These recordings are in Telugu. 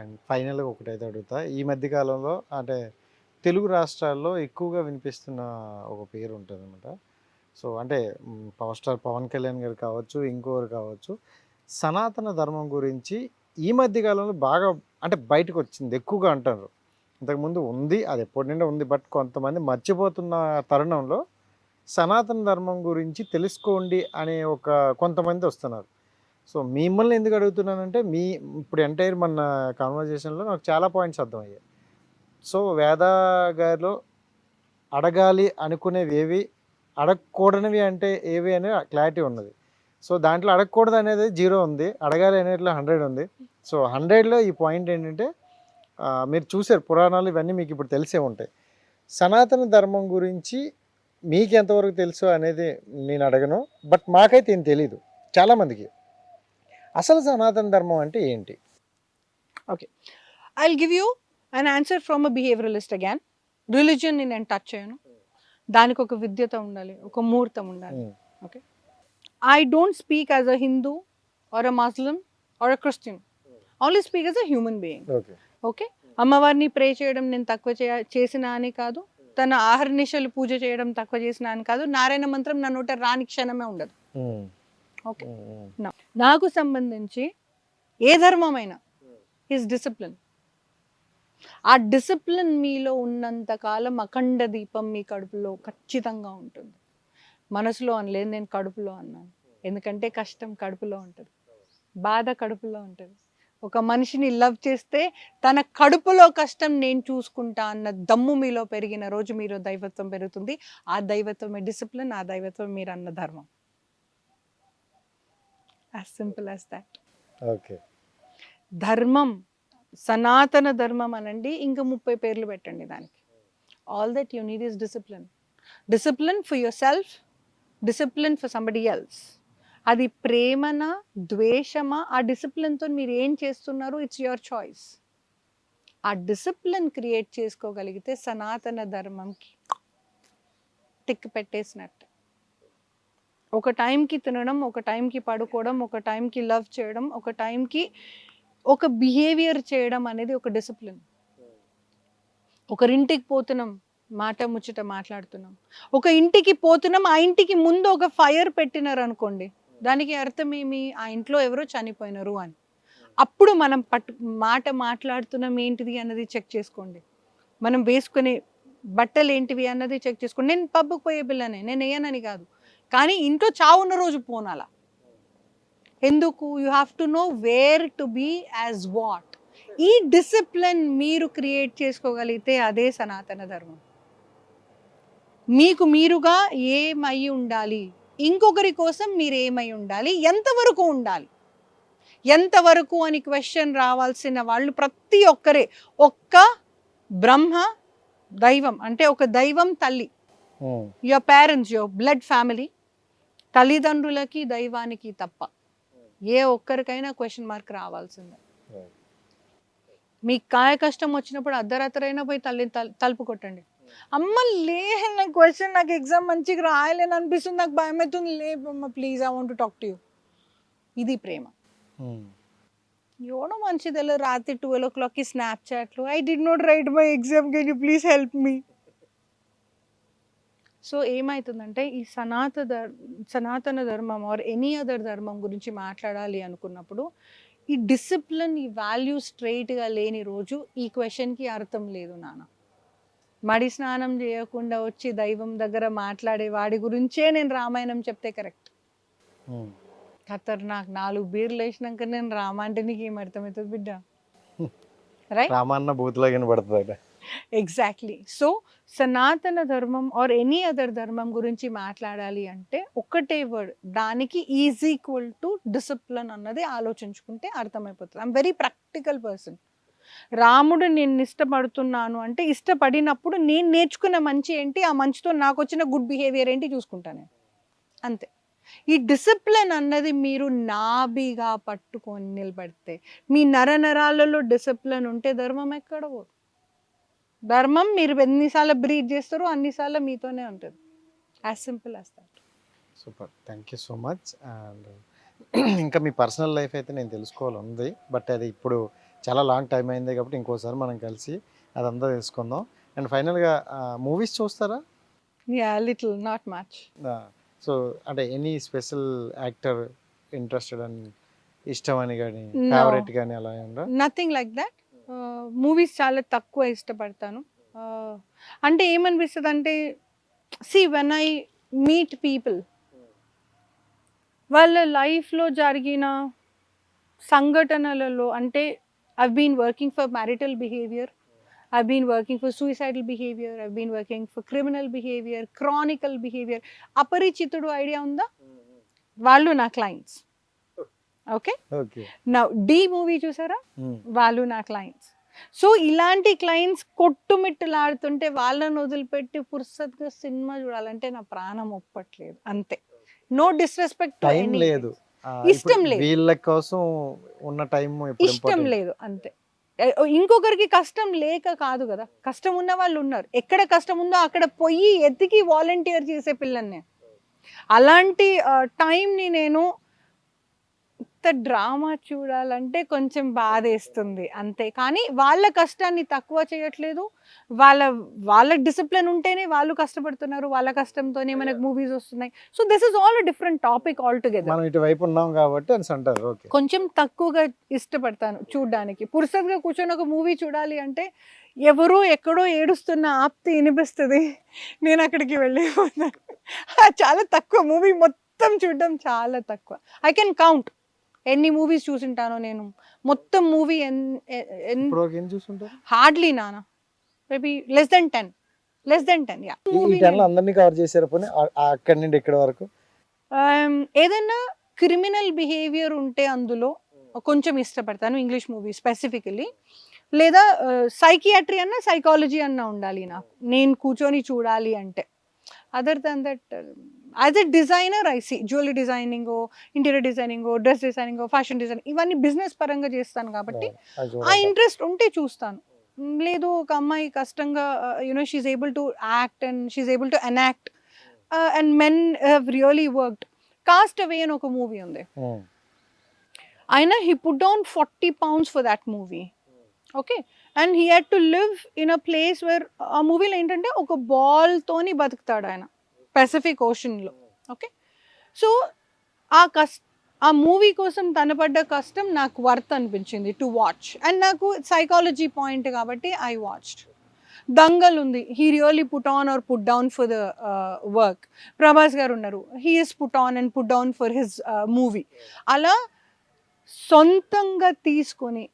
అండ్ ఫైనల్‌గా ఒకటైతే అడుగుతా. ఈ మధ్య కాలంలో అంటే తెలుగు రాష్ట్రాల్లో ఎక్కువగా వినిపిస్తున్న ఒక పేరు ఉంటదనమాట. సో, అంటే పవర్ స్టార్ 'పవన్ కళ్యాణ్' గారు కావచ్చు, ఇంకొకరు కావచ్చు. సనాతన ధర్మం గురించి ఈ మధ్య కాలంలో బాగా అంటే బయటకొచ్చింది. ఎక్కువగా అంటారు. ఇంతకుముందు ఉంది. అది ఎప్పటి నుండో ఉంది. బట్ కొంతమంది మర్చిపోతున్న తరుణంలో సనాతన ధర్మం గురించి తెలుసుకోండి అనే ఒక కొంతమంది వస్తున్నారు. సో, మిమ్మల్ని ఎందుకు అడుగుతున్నానంటే, ఇప్పుడు ఎంటైర్ మన కన్వర్జేషన్‌లో నాకు చాలా పాయింట్స్ అర్థమయ్యాయి. సో, వేద గారిలో అడగాలి అనుకునేవేవి, అడగకూడనివి అంటే ఏవి అని క్లారిటీ ఉన్నది. సో, దాంట్లో అడగకూడదనేది 0 ఉంది. అడగాలి అనేటిలో 100 ఉంది. సో, 100లో ఈ పాయింట్ ఏంటంటే మీరు చూసారు పురాణాలు ఇవన్నీ మీకిప్పుడు తెలిసే ఉంటాయి. సనాతన ధర్మం గురించి మీకెంతవరకు తెలుసు అనేది నేను అడగను. బట్ మాకైతే ఏం తెలీదు చాలామందికి. అసలు సనాతన ధర్మం అంటే ఏంటి? Okay. I'll give you an answer from a behaviouralist again. రిలిజియన్‌ని నేను టచ్ చేయను. దానికి ఒక విద్యత ఉండాలి. ఒక ముహూర్తం ఉండాలి. Hmm. Okay. I don't speak as a Hindu or a Muslim or a Christian. Only speak as a human being. Okay. Okay. అమ్మవారిని ప్రే చేయడం నేను తక్కువ చేసినా అని కాదు. తన ఆహర్నిశలు పూజ చేయడం తక్కువ చేసినా అని కాదు. నారాయణ మంత్రం నా నోట రాని క్షణమే ఉండదు. హ్మ్. ఓకే. హ్మ్. నాకు సంబంధించి ఏ ధర్మమైనా హిస్ డిసిప్లిన్. ఆ డిసిప్లిన్ మీలో ఉన్నంత కాలం అఖండ దీపం మీ కడుపులో ఖచ్చితంగా ఉంటుంది. మనసులో అనలేదు, నేను కడుపులో అన్నాను. ఎందుకంటే కష్టం కడుపులో ఉంటుంది, బాధ కడుపులో ఉంటుంది. ఒక మనిషిని లవ్ చేస్తే తన కడుపులో కష్టం నేను చూసుకుంటా అన్న దమ్ము మీలో పెరిగిన రోజు మీలో దైవత్వం పెరుగుతుంది. ఆ దైవత్వమే డిసిప్లిన్, ఆ దైవత్వం మీరు అన్న ధర్మం. As simple as that. Okay. ధర్మం, సనాతన ధర్మం అనండి, ఇంకా 30 పేర్లు పెట్టండి దానికి. All that you need is discipline. Discipline for your self, discipline for somebody else. అది ప్రేమనా, ద్వేషమా, ఆ డిసిప్లిన్తో మీరు ఏం చేస్తున్నారు, ఇట్స్ యువర్ చాయిస్. ఆ డిసిప్లిన్ క్రియేట్ చేసుకోగలిగితే సనాతన ధర్మంకి టిక్ పెట్టేసినట్టు. ఒక టైంకి తినడం, ఒక టైంకి పడుకోవడం, ఒక టైంకి లవ్ చేయడం, ఒక టైంకి ఒక బిహేవియర్ చేయడం అనేది ఒక డిసిప్లిన్. ఒకరింటికి పోతున్నాం, మాట ముచ్చట మాట్లాడుతున్నాం. ఒక ఇంటికి పోతున్నాం, ఆ ఇంటికి ముందు ఒక ఫైర్ పెట్టినారు అనుకోండి, దానికి అర్థం ఏమి, ఆ ఇంట్లో ఎవరో చనిపోయినారు అని. అప్పుడు మనం మాట మాట్లాడుతున్నాం ఏంటిది అన్నది చెక్ చేసుకోండి. మనం వేసుకునే బట్టలు ఏంటివి అన్నది చెక్ చేసుకోండి. నేను పబ్కి పోయే పిల్లనే, నేను వేయనని కాదు, కానీ ఇంట్లో చావున్న రోజు పోనాలా. ఎందుకు? You have to know where to be as what. ఈ డిసిప్లిన్ మీరు క్రియేట్ చేసుకోగలిగితే అదే సనాతన ధర్మం. మీకు మీరుగా ఏమై ఉండాలి, ఇంకొకరి కోసం మీరు ఏమై ఉండాలి, ఎంతవరకు ఉండాలి, ఎంతవరకు అని క్వశ్చన్ రావాల్సిన వాళ్ళు ప్రతి ఒక్కరే. ఒక్క బ్రహ్మ దైవం అంటే ఒక దైవం తల్లి, your parents, your blood family, తల్లిదండ్రులకి దైవానికి తప్ప ఏ ఒక్కరికైనా క్వశ్చన్ మార్క్ రావాల్సిందే. మీకు కాయ కష్టం వచ్చినప్పుడు అర్ధరాత్రైనా పోయి తలుపు కొట్టండి. అమ్మ లే, నాకు క్వశ్చన్, నాకు ఎగ్జామ్ మంచిగా రాయలేని అనిపిస్తుంది, నాకు భయం అవుతుంది, లేపమ్మ please, I want to talk to you. ఇది ప్రేమ. ఎవడో మంచిదెಲ್ಲ రాత్రి 12 o'clockకి స్నాప్చాట్లు, I did not write my exam, can you please help me. So ఏమవుతుందంటే ఈ సనాతన ధర్మం ఆర్ ఎనీ అదర్ ధర్మం గురించి మాట్లాడాలి అనుకున్నప్పుడు ఈ డిసిప్లిన్, ఈ వాల్యూ స్ట్రైట్గా లేని రోజు ఈ క్వశ్చన్కి అర్థం లేదు నాన్న. మడి స్నానం చేయకుండా వచ్చి దైవం దగ్గర మాట్లాడే వాడి గురించే నేను రామాయణం చెప్తే కరెక్ట్. ఖతర్నాక్ 4 బీర్లు వేసినాక నేను రామ అంటే నీకు ఏం అర్థమవుతుంది బిడ్డ, రైట్? రామన్న బూతులాగా వినబడుతుంది. ఎగ్జాక్ట్లీ. సో సనాతన ధర్మం ఆర్ ఎనీ అదర్ ధర్మం గురించి మాట్లాడాలి అంటే ఒక్కటే వర్డ్, దానికి ఈజ్ ఈక్వల్ టు డిసిప్లిన్ అన్నది ఆలోచించుకుంటే అర్థమైపోతుంది. I'm very practical person. రాముడు నేను ఇష్టపడుతున్నాను అంటే ఇష్టపడినప్పుడు నేను నేర్చుకున్న మంచి ఏంటి, ఆ మంచితో నాకు వచ్చిన గుడ్ బిహేవియర్ ఏంటి చూసుకుంటాను, అంతే. ఈ డిసిప్లిన్ అన్నది మీరు నాభిగా పట్టుకొని నిలబడితే, మీ నరనరాలలో డిసిప్లిన్ ఉంటే ధర్మం ఎక్కడ పోదు. ధర్మం మీరు ఎన్నిసార్లు బ్రీత్ చేస్తారో అన్నిసార్లు మీతోనే ఉంటుంది. As simple as that. Super, thank you so much. And ఇంకా మీ పర్సనల్ లైఫ్ అయితే నేను తెలుసుకోవాలి ఉంది. బట్ అది ఇప్పుడు చాలా లాంగ్ టైం అయింది కాబట్టి ఇంకోసారి మనం కలిసి అదంతా తెలుసుకుందాం. అండ్ ఫైనల్గా మూవీస్ చూస్తారా? Yeah, little, not much. So అంటే ఎనీ స్పెషల్ యాక్టర్ ఇంట్రెస్టెడ్ అని ఇష్టం అని కానీ No. ఫేవరెట్ కానీ అలా ఏమన్నా? Nothing like that. మూవీస్ చాలా తక్కువ ఇష్టపడతాను. అంటే ఏమనిపిస్తుంది అంటే, వెన్ ఐ మీట్ పీపుల్, వాళ్ళ లైఫ్లో జరిగిన సంఘటనలలో, అంటే I've been working for marital behaviour, I've been working for suicidal behaviour, I've been working for criminal behaviour, chronicle behaviour. Aparichitudu idea ఉందా? వాళ్ళు నా క్లయింట్స్. Okay, okay. నా డి మూవీ చూసారా? వాళ్ళు నా క్లయింట్స్. సో ఇలాంటి క్లయింట్స్ కొట్టుమిట్టులాడుతుంటే వాళ్ళని వదిలిపెట్టి పుర్సత్గా సినిమా చూడాలంటే నా ప్రాణం ఒప్పట్లేదు, అంతే. నో డిస్రెస్పెక్ట్, టైం లేదు. ఇష్టం లేదు. వీళ్ళ కోసం ఉన్న టైం ఇష్టం లేదు, అంతే. ఇంకొకరికి కష్టం లేక కాదు కదా, కష్టం ఉన్న వాళ్ళు ఉన్నారు. ఎక్కడ కష్టం ఉందో అక్కడ పోయి ఎత్తికి వాలంటీర్ చేసే పిల్లని. అలాంటి టైంని నేను డ్రామా చూడాలంటే కొంచెం బాధేస్తుంది, అంతే. కానీ వాళ్ళ కష్టాన్ని తక్కువ చేయట్లేదు. వాళ్ళ డిసిప్లిన్ ఉంటేనే వాళ్ళు కష్టపడుతున్నారు, వాళ్ళ కష్టంతోనే మనకు మూవీస్ వస్తున్నాయి. So this is all different topic all together. మనం ఇటువైపు ఉన్నాం కాబట్టి అని అంటారు. ఓకే. కొంచెం తక్కువగా ఇష్టపడతాను చూడడానికి. పురుసత్గా కూర్చొని ఒక మూవీ చూడాలి అంటే ఎవరో ఎక్కడో ఏడుస్తున్న ఆప్తి వినిపిస్తుంది, నేను అక్కడికి వెళ్ళిపోతాను. చాలా తక్కువ, మూవీ మొత్తం చూడడం చాలా తక్కువ. ఐ కెన్ కౌంట్ ఎన్ని మూవీస్ చూసింటానో నేను. మొత్తం మూవీ హార్డ్లీ నానా, మేబీ లెస్ దెన్ 10. యా, అందరినీ కవర్ చేశారు పోనీ అక్కడి నుండి ఇక్కడ వరకు? ఏదైనా క్రిమినల్ బిహేవియర్ ఉంటే అందులో కొంచెం ఇష్టపడతాను, ఇంగ్లీష్ మూవీ స్పెసిఫికలీ. లేదా సైకియాట్రీ అన్న సైకాలజీ అన్న ఉండాలి నాకు, నేను కూర్చొని చూడాలి అంటే. Other than that, as a designer I see jewellery designing, interior designing, dress designing, fashion designing, ఇవన్నీ బిజినెస్ పరంగా చేస్తాను కాబట్టి ఆ ఇంట్రెస్ట్ ఉంటే చూస్తాను. లేదు, ఒక అమ్మాయి కష్టంగా you know she able to act and she able to enact and men have really worked. Cast Away అని ఒక మూవీ ఉంది, ఆయన he put down 40 pounds for that movie. Okay, and he had to live in a place where, ఆ మూవీలో ఏంటంటే ఒక బాల్తోని బతుకుతాడు ఆయన పెసిఫిక్ ఓషన్లో. ఓకే, సో ఆ మూవీ కోసం తన పడ్డ కష్టం నాకు వర్త్ అనిపించింది టు వాచ్. అండ్ నాకు సైకాలజీ పాయింట్ కాబట్టి ఐ వాచ్డ్. దంగల్ ఉంది, he really put on or put down for the work. Prabhas garu ఉన్నారు, he is put on and put down for his movie. అలా సొంతంగా తీసుకొని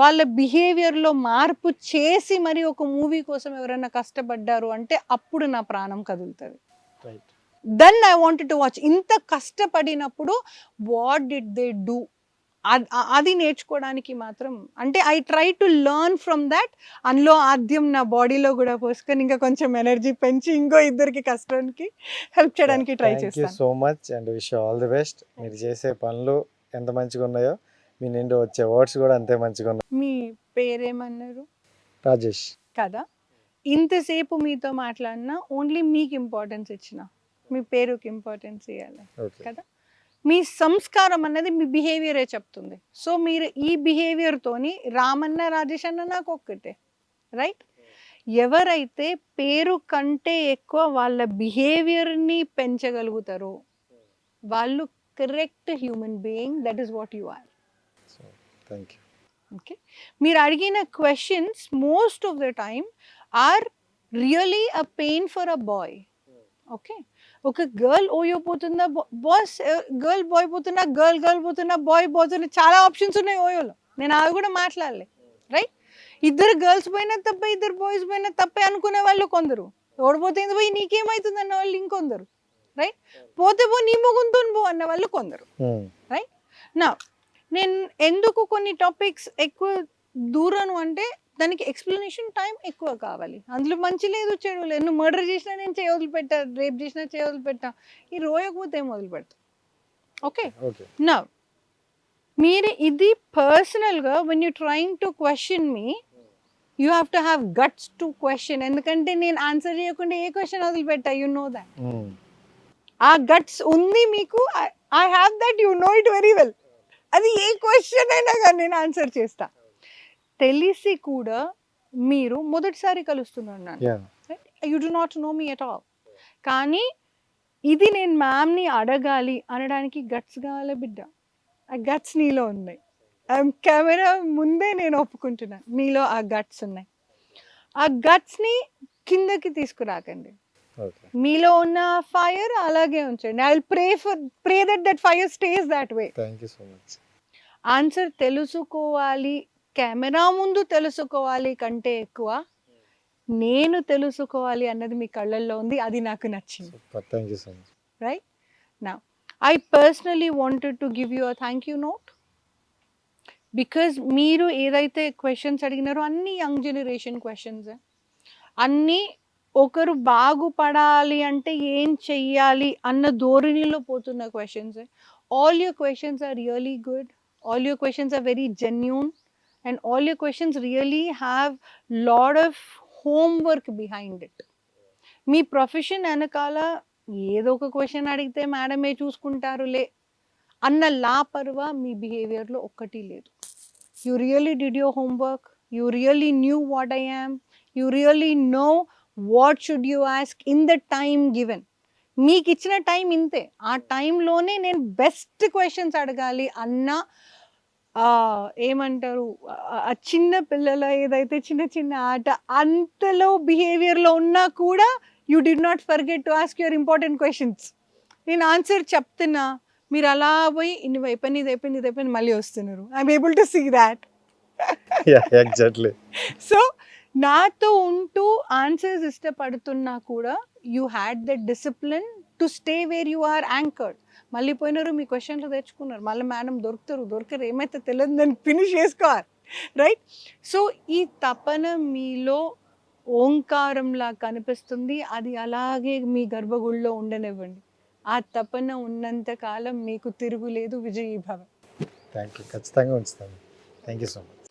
వాళ్ళ బిహేవియర్లో మార్పు చేసి మరి ఒక మూవీ కోసం ఎవరైనా కష్టపడ్డారు అంటే అప్పుడు నా ప్రాణం కదులుతుంది. Then I wanted to watch. ఇంత కష్టపడినప్పుడు వాట్ డిడ్ దే డూ, అది నేర్చుకోవడానికి మాత్రం, అంటే I try to learn from that. అందులో ఆద్యం నా బాడీలో కూడా పోసుకొని ఇంకా కొంచెం ఎనర్జీ పెంచి ఇంకో ఇద్దరికి కష్టానికి హెల్ప్ చేయడానికి ట్రై చేస్తాను. So much and wish all the best. మీరు చేసే పనులు ఎంత మంచిగా ఉన్నాయో మీ నుండి వచ్చే వర్డ్స్ కూడా అంతే మంచిగా ఉన్నాయి. మీ పేరేమన్నారు? రాజేష్. కదా, ఇంతసేపు మీతో మాట్లాడినా ఓన్లీ మీకు ఇంపార్టెన్స్ ఇచ్చిన, మీ పేరుకి ఇంపార్టెన్స్ ఇవ్వాలి కదా. మీ సంస్కారం అన్నది మీ బిహేవియరే చెప్తుంది. సో మీరు ఈ బిహేవియర్తోని రామన్న రాజేష్ అన్న నాకు ఒక్కటే, రైట్? ఎవరైతే పేరు కంటే ఎక్కువ వాళ్ళ బిహేవియర్ని పెంచగలుగుతారో వాళ్ళు correct human being. That is what you are. Thank you. Okay, మీరు అడిగిన questions most of the time are really a pain for a boy. Okay, ఒక గర్ల్ ఓయో పోతుందా, బాయ్స్ గర్ల్ బాయ్ పోతున్నా, గర్ల్ పోతున్నా, బాయ్ పోతున్నా, చాలా ఆప్షన్స్ ఉన్నాయి ఓయోలో. నేను అవి కూడా మాట్లాడలే, రైట్? ఇద్దరు గర్ల్స్ పోయినా తప్పే, ఇద్దరు బాయ్స్ పోయినా తప్పే అనుకునే వాళ్ళు కొందరు, ఓడిపోతుంది పోయి నీకేమవుతుంది అన్న వాళ్ళు ఇంకొందరు, రైట్? పోతే పో నీ మొగుంతో పో అన్న వాళ్ళు కొందరు, రైట్? నా నేను ఎందుకు కొన్ని టాపిక్స్ ఎక్కువ దూరను అంటే దానికి ఎక్స్ప్లెనేషన్ టైం ఎక్కువ కావాలి. అందులో మంచి లేదు చెడు లేదు. నువ్వు మర్డర్ చేసినా నేను చేయ వదిలిపెట్టా, రేప్ చేసినా చేయ వదిలిపెట్టా, ఈ రోయకపోతే ఏం వదిలిపెడతా. ఓకే, నా మీరు ఇది పర్సనల్గా when you trying to question me, you have to have guts to question. ఎందుకంటే నేను ఆన్సర్ చేయకుండా ఏ క్వశ్చన్ వదిలిపెట్టా, యు నో దాట్. ఆ గట్స్ ఉంది మీకు, I have that, you know it very well. అది ఏ క్వశ్చన్ అయినా కానీ నేను ఆన్సర్ చేస్తా. తెలిసి కూడా మీరు మొదటిసారి కలుస్తున్నారు నన్ను, yeah you do not know me at all. కానీ ఇది నేను మ్యామ్ని అడగాలి అనడానికి గట్స్ కావాలి బిడ్డ. ఆ గట్స్ నీలో ఉన్నాయి. కెమెరా ముందే నేను ఒప్పుకుంటున్నాను, మీలో ఆ గట్స్ ఉన్నాయి. ఆ గట్స్ని కిందకి తీసుకురాకండి. ఓకే మీలో ఉన్న ఫైర్ అలాగే ఉంచండి. I will pray that fire stays that way. Thank you so much. Answer తెలుసుకోవాలి, కెమెరా ముందు తెలుసుకోవాలి కంటే ఎక్కువ నేను తెలుసుకోవాలి అన్నది మీ కళ్ళల్లో ఉంది. అది నాకు నచ్చింది. Super thank you so much. Right? Now, I personally wanted to give you a thank you note because మీరు ఏదైతే క్వశ్చన్స్ అడిగినారో అన్ని యంగ్ జనరేషన్ క్వశ్చన్స్, అన్నీ ఒకరు బాగుపడాలి అంటే ఏం చెయ్యాలి అన్న ధోరణిలో పోతున్న questions. All your questions are really good, all your questions are very genuine and all your questions really have lot of homework behind it. మీ ప్రొఫెషన్ వెనకాల ఏదో ఒక క్వశ్చన్ అడిగితే మేడమే చూసుకుంటారులే అన్న లాపర్వా మీ బిహేవియర్లో ఒక్కటి లేదు. You really did your homework, you really knew what I am, you really know what should you ask in the time given. మీకు ఇచ్చిన టైం ఇంతే, ఆ టైంలోనే నేను బెస్ట్ క్వశ్చన్స్ అడగాలి అన్న ఏమంటారు ఆ చిన్న పిల్లల ఏదైతే చిన్న చిన్న ఆట అంతలో బిహేవియర్లో ఉన్నా కూడా you did not forget to ask your important questions. నేను ఆన్సర్ చెప్తున్నా, మీరు అలా పోయి ఇన్ని అయిపోయింది ఇది అయిపోయింది ఇది అయిపోయింది మళ్ళీ వస్తున్నారు. I'm able to see that. Yeah exactly. So నాతో ఉంటూ ఆన్సర్స్ ఇష్టపడుతున్నా కూడా you had the discipline to stay where you are anchored. మళ్ళీ పోయినారు, మీ క్వశ్చన్లు తెచ్చుకున్నారు, మళ్ళీ మేడం దొరకరు ఏమైతే తెలియదు దాన్ని ఫినిష్ చేసుకోవాలి. రైట్? సో ఈ తపన మీలో ఓంకారంలా కనిపిస్తుంది, అది అలాగే మీ గర్భగుడిలో ఉండనివ్వండి. ఆ తపన ఉన్నంత కాలం మీకు తిరుగులేదు. విజయీభవ. థ్యాంక్ యూ, ఖచ్చితంగా ఉంచుతాను. Thank you so much.